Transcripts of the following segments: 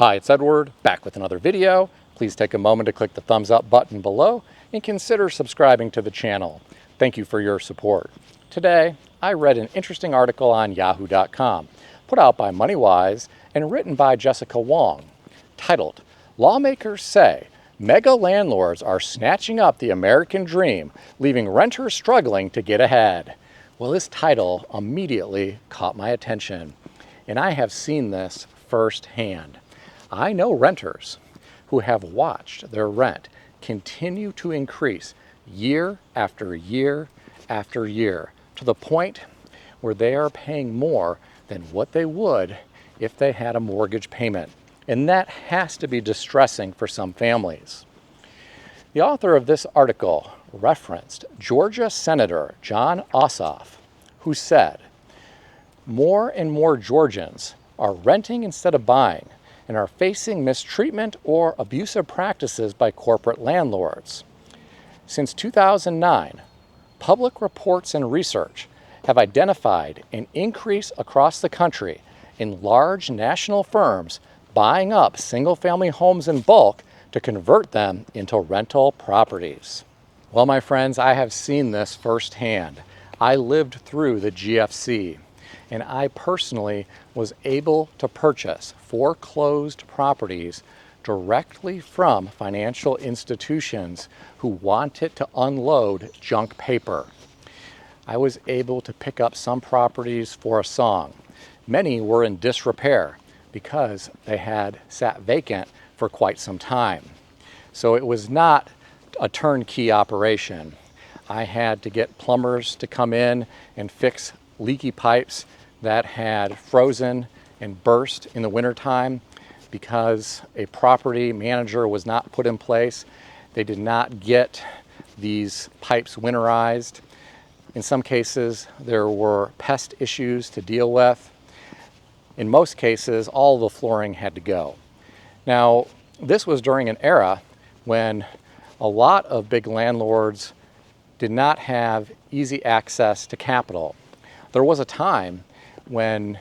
Hi, it's Edward, back with another video. Please take a moment to click the thumbs up button below and consider subscribing to the channel. Thank you for your support. Today, I read an interesting article on yahoo.com, put out by MoneyWise and written by Jessica Wong, titled, "Lawmakers Say Mega Landlords Are Snatching Up the American Dream, Leaving Renters Struggling to Get Ahead." Well, this title immediately caught my attention, and I have seen this firsthand. I know renters who have watched their rent continue to increase year after year after year to the point where they are paying more than what they would if they had a mortgage payment. And that has to be distressing for some families. The author of this article referenced Georgia Senator Jon Ossoff, who said, "More and more Georgians are renting instead of buying and are facing mistreatment or abusive practices by corporate landlords. Since 2009, public reports and research have identified an increase across the country in large national firms buying up single-family homes in bulk to convert them into rental properties." Well, my friends, I have seen this firsthand. I lived through the GFC, and I personally was able to purchase foreclosed properties directly from financial institutions who wanted to unload junk paper. I was able to pick up some properties for a song. Many were in disrepair because they had sat vacant for quite some time. So it was not a turnkey operation. I had to get plumbers to come in and fix leaky pipes that had frozen and burst in the wintertime because a property manager was not put in place. They did not get these pipes winterized. In some cases, there were pest issues to deal with. In most cases, all the flooring had to go. Now, this was during an era when a lot of big landlords did not have easy access to capital. There was a time when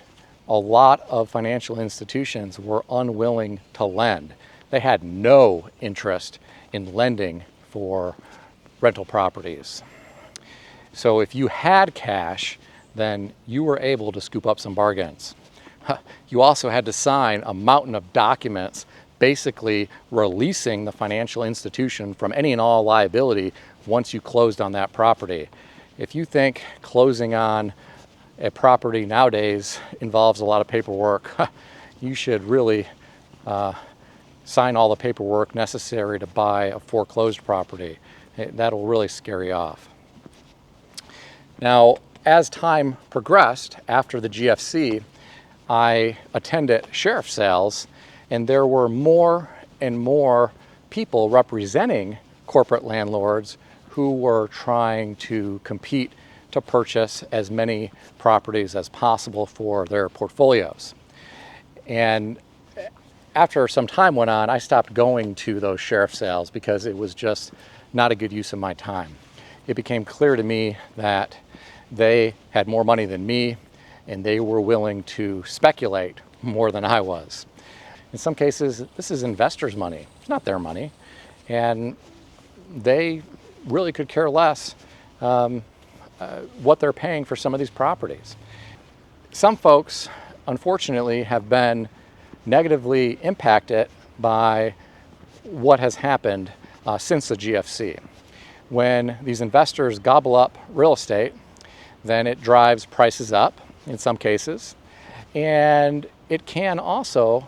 a lot of financial institutions were unwilling to lend. They had no interest in lending for rental properties. So if you had cash, then you were able to scoop up some bargains. You also had to sign a mountain of documents basically releasing the financial institution from any and all liability once you closed on that property. If you think closing on a property nowadays involves a lot of paperwork, you should really sign all the paperwork necessary to buy a foreclosed property. That'll really scare you off. Now, as time progressed after the GFC, I attended sheriff sales, and there were more and more people representing corporate landlords who were trying to compete to purchase as many properties as possible for their portfolios. And after some time went on, I stopped going to those sheriff sales because it was just not a good use of my time. It became clear to me that they had more money than me, and they were willing to speculate more than I was. In some cases, this is investors' money. It's not their money. And they really could care less what they're paying for some of these properties. Some folks, unfortunately, have been negatively impacted by what has happened since the GFC. When these investors gobble up real estate, then it drives prices up in some cases, and it can also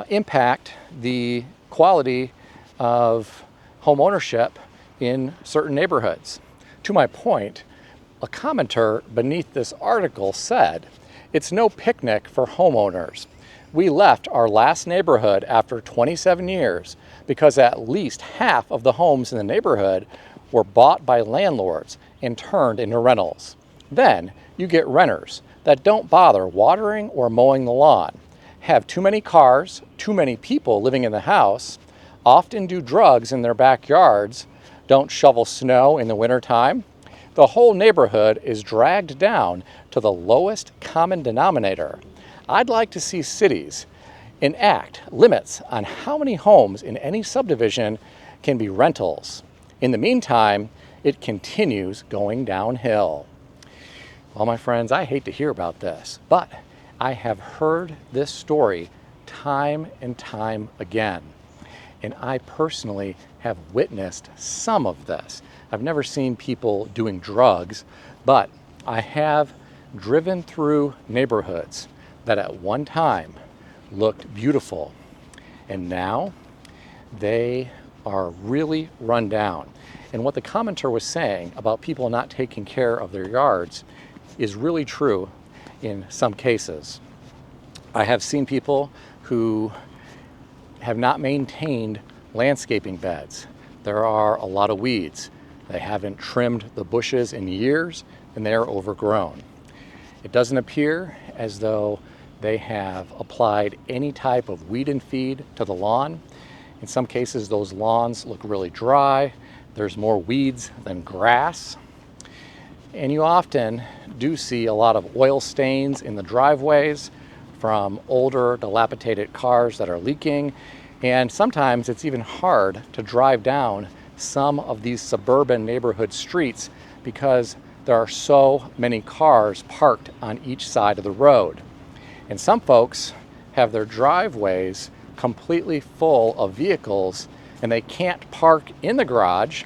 impact the quality of home ownership in certain neighborhoods. To my point, a commenter beneath this article said, "It's no picnic for homeowners. We left our last neighborhood after 27 years because at least half of the homes in the neighborhood were bought by landlords and turned into rentals. Then you get renters that don't bother watering or mowing the lawn, have too many cars, too many people living in the house, often do drugs in their backyards, don't shovel snow in the wintertime. The whole neighborhood is dragged down to the lowest common denominator. I'd like to see cities enact limits on how many homes in any subdivision can be rentals. In the meantime, it continues going downhill. Well, my friends, I hate to hear about this, but I have heard this story time and time again. And I personally have witnessed some of this. I've never seen people doing drugs, but I have driven through neighborhoods that at one time looked beautiful, and now they are really run down. And what the commenter was saying about people not taking care of their yards is really true in some cases. I have seen people who have not maintained landscaping beds. There are a lot of weeds. They haven't trimmed the bushes in years, and they are overgrown. It doesn't appear as though they have applied any type of weed and feed to the lawn. In some cases, those lawns look really dry. There's more weeds than grass. And you often do see a lot of oil stains in the driveways from older, dilapidated cars that are leaking. And sometimes it's even hard to drive down some of these suburban neighborhood streets because there are so many cars parked on each side of the road. And some folks have their driveways completely full of vehicles, and they can't park in the garage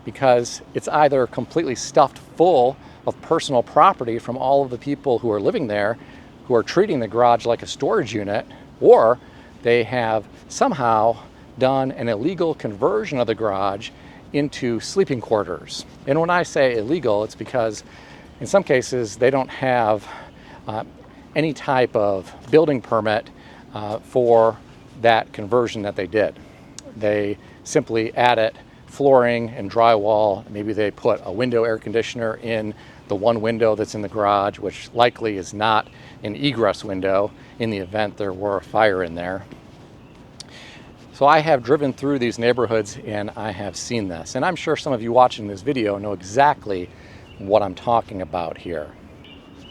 because it's either completely stuffed full of personal property from all of the people who are living there, who are treating the garage like a storage unit, or they have somehow done an illegal conversion of the garage into sleeping quarters. And when I say illegal, it's because in some cases they don't have any type of building permit for that conversion that they did. They simply added flooring and drywall. Maybe they put a window air conditioner in the one window that's in the garage, which likely is not an egress window in the event there were a fire in there. So I have driven through these neighborhoods and I have seen this. And I'm sure some of you watching this video know exactly what I'm talking about here.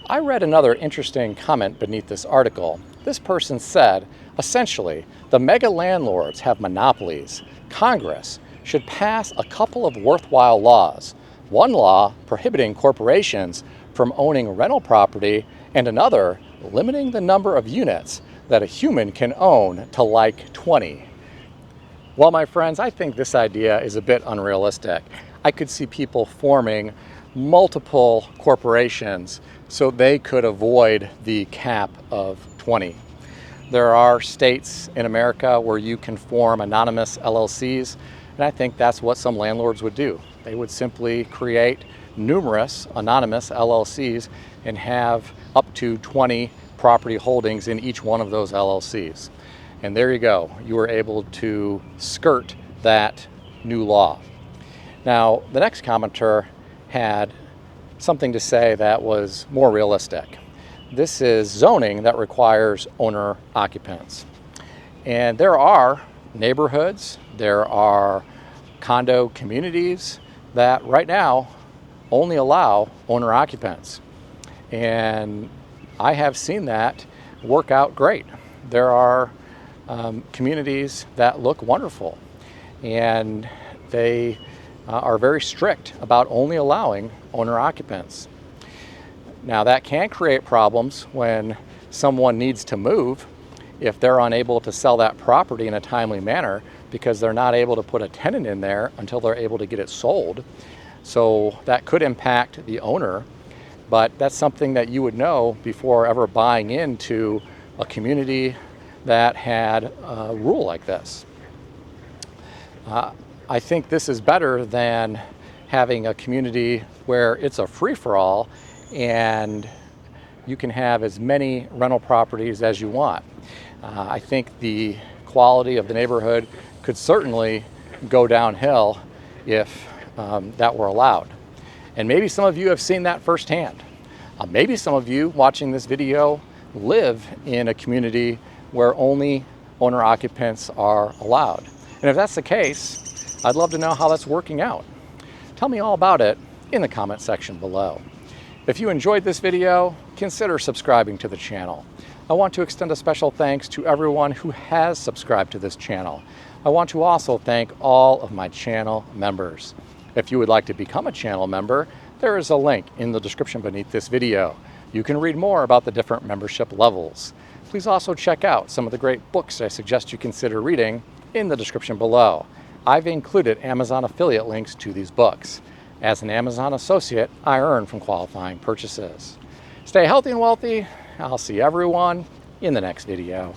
I read another interesting comment beneath this article. This person said, essentially, the mega landlords have monopolies. Congress should pass a couple of worthwhile laws. One law prohibiting corporations from owning rental property, and another limiting the number of units that a human can own to like 20. Well, my friends, I think this idea is a bit unrealistic. I could see people forming multiple corporations so they could avoid the cap of 20. There are states in America where you can form anonymous LLCs, and I think that's what some landlords would do. They would simply create numerous anonymous LLCs and have up to 20 property holdings in each one of those LLCs. And there you go. You were able to skirt that new law. Now, the next commenter had something to say that was more realistic. This is zoning that requires owner occupants. And there are neighborhoods, there are condo communities that right now only allow owner occupants. And I have seen that work out great. There are communities that look wonderful, and they are very strict about only allowing owner occupants. Now that can create problems when someone needs to move if they're unable to sell that property in a timely manner because they're not able to put a tenant in there until they're able to get it sold. So that could impact the owner, but that's something that you would know before ever buying into a community that had a rule like this. I think this is better than having a community where it's a free-for-all and you can have as many rental properties as you want. I think the quality of the neighborhood could certainly go downhill if that were allowed. And maybe some of you have seen that firsthand. Maybe some of you watching this video live in a community where only owner occupants are allowed. And if that's the case, I'd love to know how that's working out. Tell me all about it in the comment section below. If you enjoyed this video, consider subscribing to the channel. I want to extend a special thanks to everyone who has subscribed to this channel. I want to also thank all of my channel members. If you would like to become a channel member, there is a link in the description beneath this video. You can read more about the different membership levels. Please also check out some of the great books I suggest you consider reading in the description below. I've included Amazon affiliate links to these books. As an Amazon associate, I earn from qualifying purchases. Stay healthy and wealthy. I'll see everyone in the next video.